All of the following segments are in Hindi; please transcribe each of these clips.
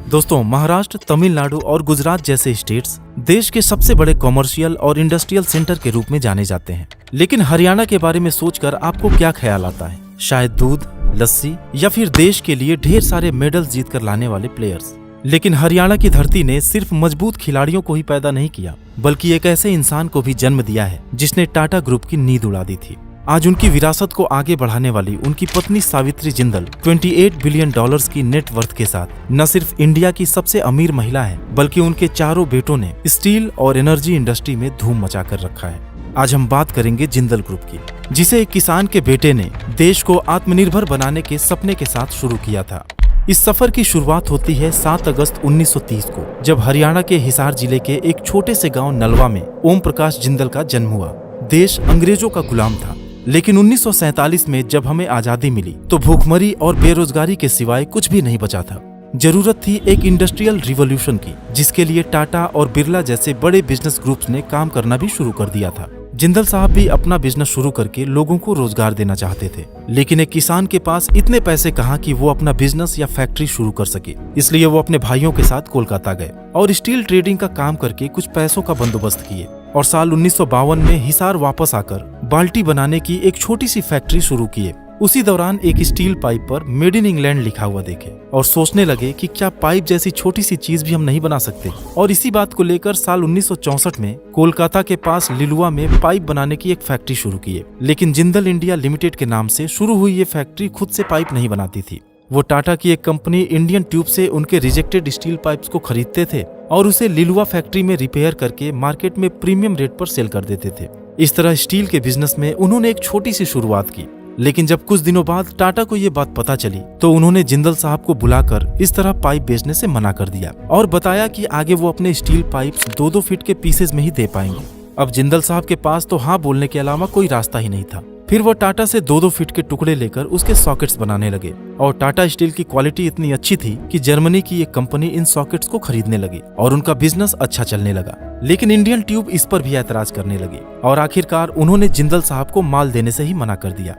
दोस्तों, महाराष्ट्र, तमिलनाडु और गुजरात जैसे स्टेट्स देश के सबसे बड़े कॉमर्शियल और इंडस्ट्रियल सेंटर के रूप में जाने जाते हैं। लेकिन हरियाणा के बारे में सोचकर आपको क्या ख्याल आता है? शायद दूध, लस्सी या फिर देश के लिए ढेर सारे मेडल्स जीत कर लाने वाले प्लेयर्स। लेकिन हरियाणा की धरती ने सिर्फ मजबूत खिलाड़ियों को ही पैदा नहीं किया, बल्कि एक ऐसे इंसान को भी जन्म दिया है जिसने टाटा ग्रुप की नींद उड़ा दी थी। आज उनकी विरासत को आगे बढ़ाने वाली उनकी पत्नी सावित्री जिंदल 28 बिलियन डॉलर्स की नेटवर्थ के साथ न सिर्फ इंडिया की सबसे अमीर महिला है, बल्कि उनके चारों बेटों ने स्टील और एनर्जी इंडस्ट्री में धूम मचा कर रखा है। आज हम बात करेंगे जिंदल ग्रुप की, जिसे एक किसान के बेटे ने देश को आत्मनिर्भर बनाने के सपने के साथ शुरू किया था। इस सफर की शुरुआत होती है 7 अगस्त 1930 को, जब हरियाणा के हिसार जिले के एक छोटे से गांव नलवा में ओम प्रकाश जिंदल का जन्म हुआ। देश अंग्रेजों का गुलाम था, लेकिन 1947 में जब हमें आजादी मिली तो भूखमरी और बेरोजगारी के सिवाय कुछ भी नहीं बचा था। जरूरत थी एक इंडस्ट्रियल रिवॉल्यूशन की, जिसके लिए टाटा और बिरला जैसे बड़े बिजनेस ग्रुप्स ने काम करना भी शुरू कर दिया था। जिंदल साहब भी अपना बिजनेस शुरू करके लोगों को रोजगार देना चाहते थे, लेकिन एक किसान के पास इतने पैसे कहाँ कि वो अपना बिजनेस या फैक्ट्री शुरू कर सके। इसलिए वो अपने भाइयों के साथ कोलकाता गए और स्टील ट्रेडिंग का काम करके कुछ पैसों का बंदोबस्त किए और साल 1952 में हिसार वापस आकर बाल्टी बनाने की एक छोटी सी फैक्ट्री शुरू किए। उसी दौरान एक स्टील पाइप पर मेड इन इंग्लैंड लिखा हुआ देखे और सोचने लगे कि क्या पाइप जैसी छोटी सी चीज भी हम नहीं बना सकते। और इसी बात को लेकर साल 1964 में कोलकाता के पास लिलुआ में पाइप बनाने की एक फैक्ट्री शुरू किए। लेकिन जिंदल इंडिया लिमिटेड के नाम से शुरू हुई ये फैक्ट्री खुद से पाइप नहीं बनाती थी। वो टाटा की एक कंपनी इंडियन ट्यूब से उनके रिजेक्टेड स्टील पाइप्स को खरीदते थे और उसे लिलुआ फैक्ट्री में रिपेयर करके मार्केट में प्रीमियम रेट पर सेल कर देते थे। इस तरह स्टील के बिजनेस में उन्होंने एक छोटी सी शुरुआत की। लेकिन जब कुछ दिनों बाद टाटा को ये बात पता चली तो उन्होंने जिंदल साहब को बुलाकर इस तरह पाइप बेचने से मना कर दिया और बताया कि आगे वो अपने स्टील पाइप्स 2-2 फीट के पीसेज में ही दे पाएंगे। अब जिंदल साहब के पास तो हाँ बोलने के अलावा कोई रास्ता ही नहीं था। फिर वो टाटा से 2-2 फीट के टुकड़े लेकर उसके सॉकेट्स बनाने लगे और टाटा स्टील की क्वालिटी इतनी अच्छी थी कि जर्मनी की एक कंपनी इन सॉकेट्स को खरीदने लगी और उनका बिजनेस अच्छा चलने लगा। लेकिन इंडियन ट्यूब इस पर भी ऐतराज करने लगी और आखिरकार उन्होंने जिंदल साहब को माल देने से ही मना कर दिया।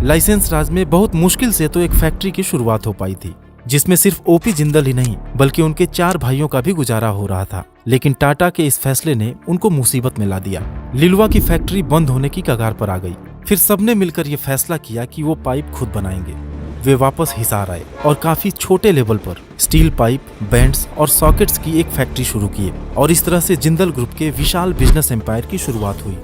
लाइसेंस राज में बहुत मुश्किल से तो एक फैक्ट्री की शुरुआत हो पाई थी, जिसमें सिर्फ ओपी जिंदल ही नहीं बल्कि उनके 4 भाइयों का भी गुजारा हो रहा था। लेकिन टाटा के इस फैसले ने उनको मुसीबत में ला दिया। लिलुआ की फैक्ट्री बंद होने की कगार पर आ गई। फिर सबने मिलकर ये फैसला किया कि वो पाइप खुद बनाएंगे। वे वापस हिसार आए और काफी छोटे लेवल पर स्टील पाइप, बैंड्स और सॉकेट्स की एक फैक्ट्री शुरू की और इस तरह से जिंदल ग्रुप के विशाल बिजनेस एम्पायर की शुरुआत हुई।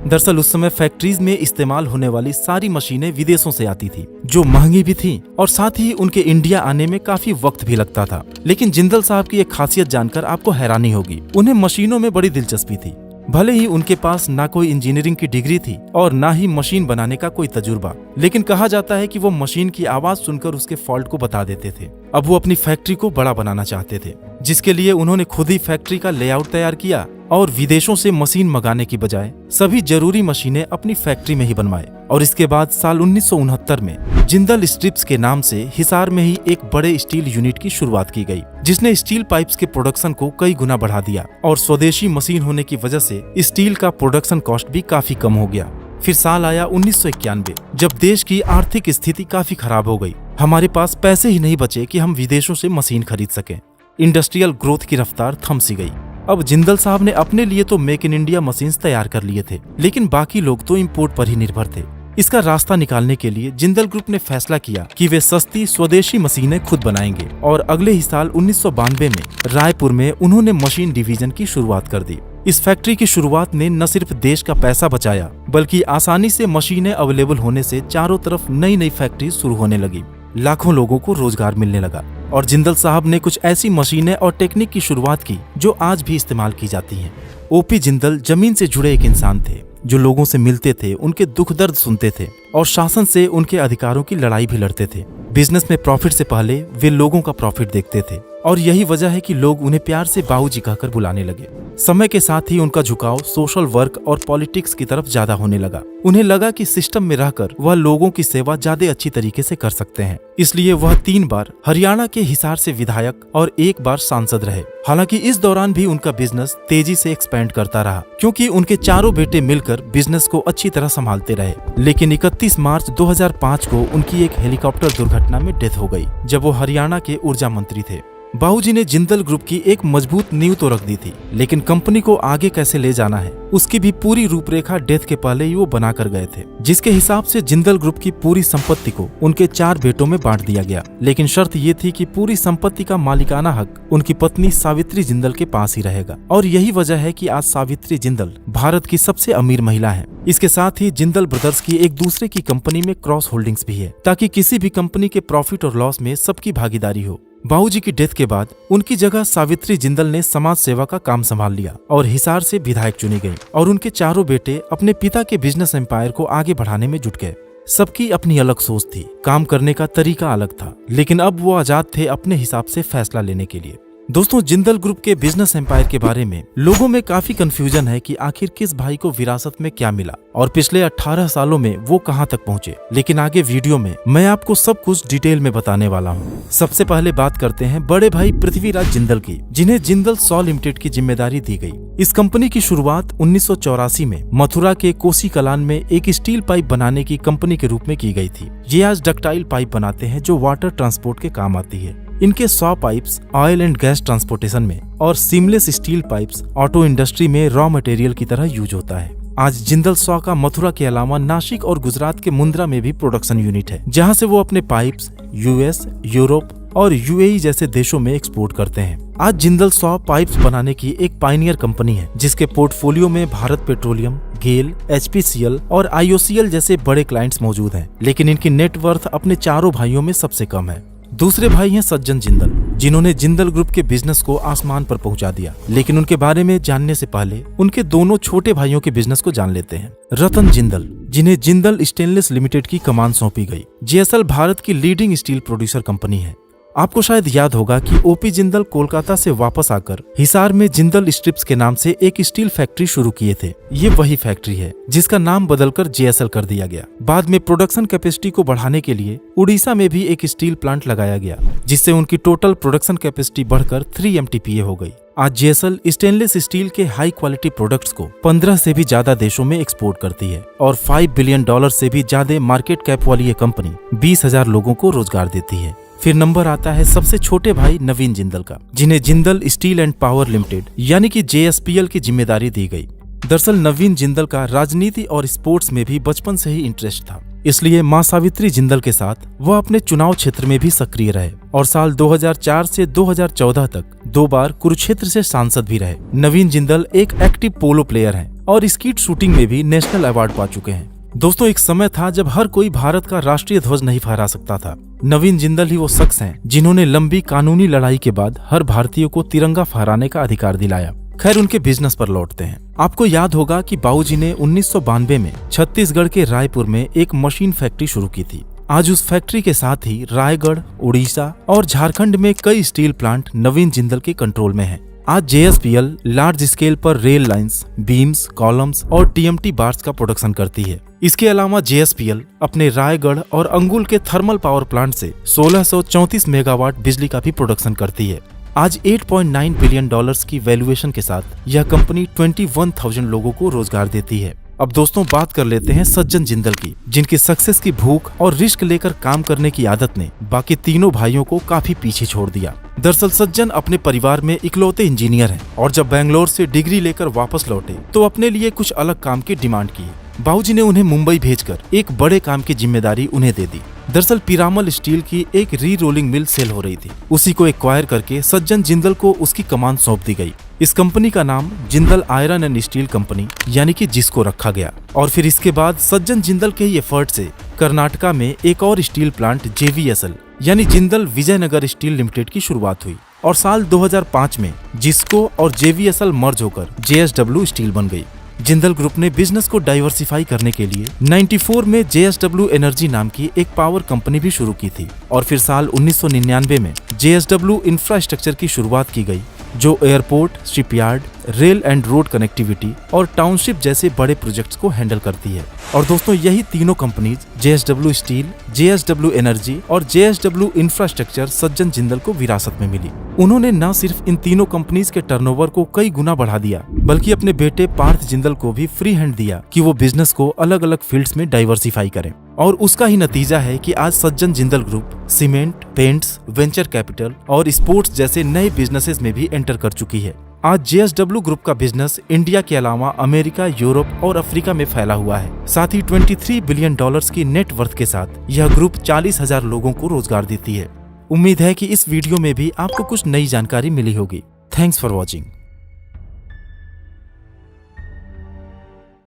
दरअसल उस समय फैक्ट्रीज में इस्तेमाल होने वाली सारी मशीनें विदेशों से आती थी, जो महंगी भी थी और साथ ही उनके इंडिया आने में काफी वक्त भी लगता था। लेकिन जिंदल साहब की एक खासियत जानकर आपको हैरानी होगी, उन्हें मशीनों में बड़ी दिलचस्पी थी। भले ही उनके पास ना कोई इंजीनियरिंग की डिग्री थी और ना ही मशीन बनाने का कोई तजुर्बा, लेकिन कहा जाता है कि वो मशीन की आवाज सुनकर उसके फॉल्ट को बता देते थे। अब वो अपनी फैक्ट्री को बड़ा बनाना चाहते थे, जिसके लिए उन्होंने खुद ही फैक्ट्री का लेआउट तैयार किया और विदेशों से मशीन मंगाने की बजाय सभी जरूरी मशीनें अपनी फैक्ट्री में ही बनवाए। और इसके बाद साल 1969 में जिंदल स्ट्रिप्स के नाम से हिसार में ही एक बड़े स्टील यूनिट की शुरुआत की गई, जिसने स्टील पाइप्स के प्रोडक्शन को कई गुना बढ़ा दिया और स्वदेशी मशीन होने की वजह से स्टील का प्रोडक्शन कॉस्ट भी काफी कम हो गया। फिर साल आया 1991, जब देश की आर्थिक स्थिति काफी खराब हो गई। हमारे पास पैसे ही नहीं बचे कि हम विदेशों से मशीन खरीद सकें। इंडस्ट्रियल ग्रोथ की रफ्तार थम सी गई। अब जिंदल साहब ने अपने लिए तो मेक इन इंडिया मशीन्स तैयार कर लिए थे, लेकिन बाकी लोग तो इंपोर्ट पर ही निर्भर थे। इसका रास्ता निकालने के लिए जिंदल ग्रुप ने फैसला किया कि वे सस्ती स्वदेशी मशीनें खुद बनाएंगे और अगले ही साल 1992 में रायपुर में उन्होंने मशीन डिवीजन की शुरुआत कर दी। इस फैक्ट्री की शुरुआत ने न सिर्फ देश का पैसा बचाया, बल्कि आसानी से मशीनें अवेलेबल होने से चारों तरफ नई नई फैक्ट्री शुरू होने लगी। लाखों लोगों को रोजगार मिलने लगा और जिंदल साहब ने कुछ ऐसी मशीनें और टेक्निक की शुरुआत की जो आज भी इस्तेमाल की जाती हैं। ओपी जिंदल जमीन से जुड़े एक इंसान थे, जो लोगों से मिलते थे, उनके दुख दर्द सुनते थे और शासन से उनके अधिकारों की लड़ाई भी लड़ते थे। बिजनेस में प्रॉफिट से पहले वे लोगों का प्रॉफिट देखते थे और यही वजह है कि लोग उन्हें प्यार से बाबूजी कहकर बुलाने लगे। समय के साथ ही उनका झुकाव सोशल वर्क और पॉलिटिक्स की तरफ ज्यादा होने लगा। उन्हें लगा कि सिस्टम में रहकर वह लोगों की सेवा ज्यादा अच्छी तरीके से कर सकते हैं, इसलिए वह 3 बार हरियाणा के हिसार से विधायक और 1 बार सांसद रहे। हालांकि इस दौरान भी उनका बिजनेस तेजी से एक्सपेंड करता रहा, क्योंकि उनके चारों बेटे मिलकर बिजनेस को अच्छी तरह संभालते रहे। लेकिन 31 मार्च 2005 को उनकी एक हेलीकॉप्टर दुर्घटना में डेथ हो गई, जब वो हरियाणा के ऊर्जा मंत्री थे। बाबूजी ने जिंदल ग्रुप की एक मजबूत नींव तो रख दी थी, लेकिन कंपनी को आगे कैसे ले जाना है उसकी भी पूरी रूपरेखा डेथ के पहले ही वो बना कर गए थे, जिसके हिसाब से जिंदल ग्रुप की पूरी संपत्ति को उनके 4 बेटों में बांट दिया गया। लेकिन शर्त ये थी कि पूरी संपत्ति का मालिकाना हक उनकी पत्नी सावित्री जिंदल के पास ही रहेगा। और यही वजह है कि आज सावित्री जिंदल भारत की सबसे अमीर महिला है। इसके साथ ही जिंदल ब्रदर्स की एक दूसरे की कंपनी में क्रॉस होल्डिंग्स भी है, ताकि किसी भी कंपनी के प्रॉफिट और लॉस में सबकी भागीदारी हो। बाबूजी की डेथ के बाद उनकी जगह सावित्री जिंदल ने समाज सेवा का काम संभाल लिया और हिसार से विधायक चुनी गई। और उनके चारों बेटे अपने पिता के बिजनेस एम्पायर को आगे बढ़ाने में जुट गए। सबकी अपनी अलग सोच थी, काम करने का तरीका अलग था, लेकिन अब वो आजाद थे अपने हिसाब से फैसला लेने के लिए। दोस्तों, जिंदल ग्रुप के बिजनेस एम्पायर के बारे में लोगों में काफी कंफ्यूजन है कि आखिर किस भाई को विरासत में क्या मिला और पिछले 18 सालों में वो कहां तक पहुंचे। लेकिन आगे वीडियो में मैं आपको सब कुछ डिटेल में बताने वाला हूं। सबसे पहले बात करते हैं बड़े भाई पृथ्वीराज जिंदल की, जिन्हें जिंदल सॉ लिमिटेड की जिम्मेदारी दी गई। इस कंपनी की शुरुआत 1984 में मथुरा के कोसी कलान में एक स्टील पाइप बनाने की कंपनी के रूप में की गई थी। ये आज डक्टाइल पाइप बनाते हैं जो वाटर ट्रांसपोर्ट के काम आती है। इनके 100 pipes oil and gas transportation में और seamless steel pipes auto industry में रॉ मटेरियल की तरह यूज होता है। आज जिंदल सॉ का मथुरा के अलावा नासिक और गुजरात के मुंद्रा में भी प्रोडक्शन यूनिट है, जहां से वो अपने पाइप्स यूएस, यूरोप और यूएई जैसे देशों में एक्सपोर्ट करते हैं। आज जिंदल सॉ पाइप्स बनाने की एक पायनियर कंपनी है, जिसके पोर्टफोलियो में भारत पेट्रोलियम, गेल, एचपीसीएल और आईओसीएल जैसे बड़े क्लाइंट्स मौजूद हैं। लेकिन इनकी नेटवर्थ अपने चारों भाइयों में सबसे कम है। दूसरे भाई हैं सज्जन जिंदल, जिन्होंने जिंदल ग्रुप के बिजनेस को आसमान पर पहुंचा दिया। लेकिन उनके बारे में जानने से पहले उनके दोनों छोटे भाइयों के बिजनेस को जान लेते हैं। रतन जिंदल, जिन्हें जिंदल स्टेनलेस लिमिटेड की कमान सौंपी गई। जीएसएल भारत की लीडिंग स्टील प्रोड्यूसर कंपनी है। आपको शायद याद होगा कि ओपी जिंदल कोलकाता से वापस आकर हिसार में जिंदल स्ट्रिप्स के नाम से एक स्टील फैक्ट्री शुरू किए थे। ये वही फैक्ट्री है जिसका नाम बदलकर जीएसएल कर दिया गया। बाद में प्रोडक्शन कैपेसिटी को बढ़ाने के लिए उड़ीसा में भी एक स्टील प्लांट लगाया गया, जिससे उनकी टोटल प्रोडक्शन कैपेसिटी बढ़कर 3 MTPA हो गई। आज जीएसएल स्टेनलेस स्टील के हाई क्वालिटी प्रोडक्ट्स को 15 से भी ज्यादा देशों में एक्सपोर्ट करती है और $5 बिलियन से भी ज्यादा मार्केट कैप वाली ये कंपनी 20,000 लोगों को रोजगार देती है। फिर नंबर आता है सबसे छोटे भाई नवीन जिंदल का, जिन्हें Jindal steel and power limited यानी कि JSPL की जिम्मेदारी दी गई। दरअसल नवीन जिंदल का राजनीति और स्पोर्ट्स में भी बचपन से ही इंटरेस्ट था, इसलिए मां सावित्री जिंदल के साथ वह अपने चुनाव क्षेत्र में भी सक्रिय रहे और साल 2004 से 2014 तक 2 बार कुरुक्षेत्र से सांसद भी रहे। नवीन जिंदल एक एक्टिव पोलो प्लेयर हैं और स्कीट शूटिंग में भी नेशनल अवार्ड पा चुके हैं। दोस्तों, एक समय था जब हर कोई भारत का राष्ट्रीय ध्वज नहीं फहरा सकता था। नवीन जिंदल ही वो शख्स हैं जिन्होंने लंबी कानूनी लड़ाई के बाद हर भारतीय को तिरंगा फहराने का अधिकार दिलाया। खैर, उनके बिजनेस पर लौटते हैं। आपको याद होगा कि बाबूजी ने 1992 में छत्तीसगढ़ के रायपुर में एक मशीन फैक्ट्री शुरू की थी। आज उस फैक्ट्री के साथ ही रायगढ़, उड़ीसा और झारखंड में कई स्टील प्लांट नवीन जिंदल के कंट्रोल में हैं। आज JSPL लार्ज स्केल पर रेल लाइंस, बीम्स, कॉलम्स और TMT बार्स का प्रोडक्शन करती है। इसके अलावा JSPL अपने रायगढ़ और अंगुल के थर्मल पावर प्लांट से 1634 मेगावाट बिजली का भी प्रोडक्शन करती है। आज $8.9 बिलियन की वैल्यूएशन के साथ यह कंपनी 21,000 लोगों को रोजगार देती है। अब दोस्तों, बात कर लेते हैं सज्जन जिंदल की, जिनकी सक्सेस की भूख और रिस्क लेकर काम करने की आदत ने बाकी तीनों भाइयों को काफी पीछे छोड़ दिया। दरअसल सज्जन अपने परिवार में इकलौते इंजीनियर हैं और जब बेंगलोर से डिग्री लेकर वापस लौटे तो अपने लिए कुछ अलग काम की डिमांड की। बाबूजी ने उन्हें मुंबई भेजकर एक बड़े काम की जिम्मेदारी उन्हें दे दी। दरअसल पिरामल स्टील की एक री रोलिंग मिल सेल हो रही थी। उसी को एक्वायर करके सज्जन जिंदल को उसकी कमान सौंप दी गई। इस कंपनी का नाम Jindal iron and steel company यानी कि जिसको रखा गया। और फिर इसके बाद सज्जन जिंदल के ही एफर्ट से कर्नाटका में एक और स्टील प्लांट JVSL यानी जिंदल विजयनगर स्टील लिमिटेड की शुरुआत हुई और साल 2005 में जिसको और JVSL मर्ज होकर JSW स्टील बन गई। जिंदल ग्रुप ने बिजनेस को डाइवर्सिफाई करने के लिए 94 में JSW एनर्जी नाम की एक पावर कंपनी भी शुरू की थी और फिर साल 1999 में JSW इंफ्रास्ट्रक्चर की शुरुआत की गई, जो airport, shipyard, rail and road connectivity और टाउनशिप जैसे बड़े प्रोजेक्ट्स को हैंडल करती है। और दोस्तों, यही तीनों companies JSW steel, JSW energy और JSW इंफ्रास्ट्रक्चर सज्जन जिंदल को विरासत में मिली। उन्होंने न सिर्फ इन तीनों कंपनीज के टर्नओवर को कई गुना बढ़ा दिया, बल्कि अपने बेटे पार्थ जिंदल को भी फ्री हैंड दिया कि वो बिजनेस को अलग अलग फील्ड्स में डाइवर्सिफाई करें। और उसका ही नतीजा है कि आज सज्जन Jindal group cement, paints, venture capital और स्पोर्ट्स जैसे नए बिजनेसेस में भी एंटर कर चुकी है। आज JSW ग्रुप का बिजनेस इंडिया के अलावा अमेरिका, यूरोप और अफ्रीका में फैला हुआ है। साथ ही $23 बिलियन की नेट वर्थ के साथ यह ग्रुप 40,000 लोगों को रोजगार देती है। उम्मीद है कि इस वीडियो में भी आपको कुछ नई जानकारी मिली होगी। Thanks for watching.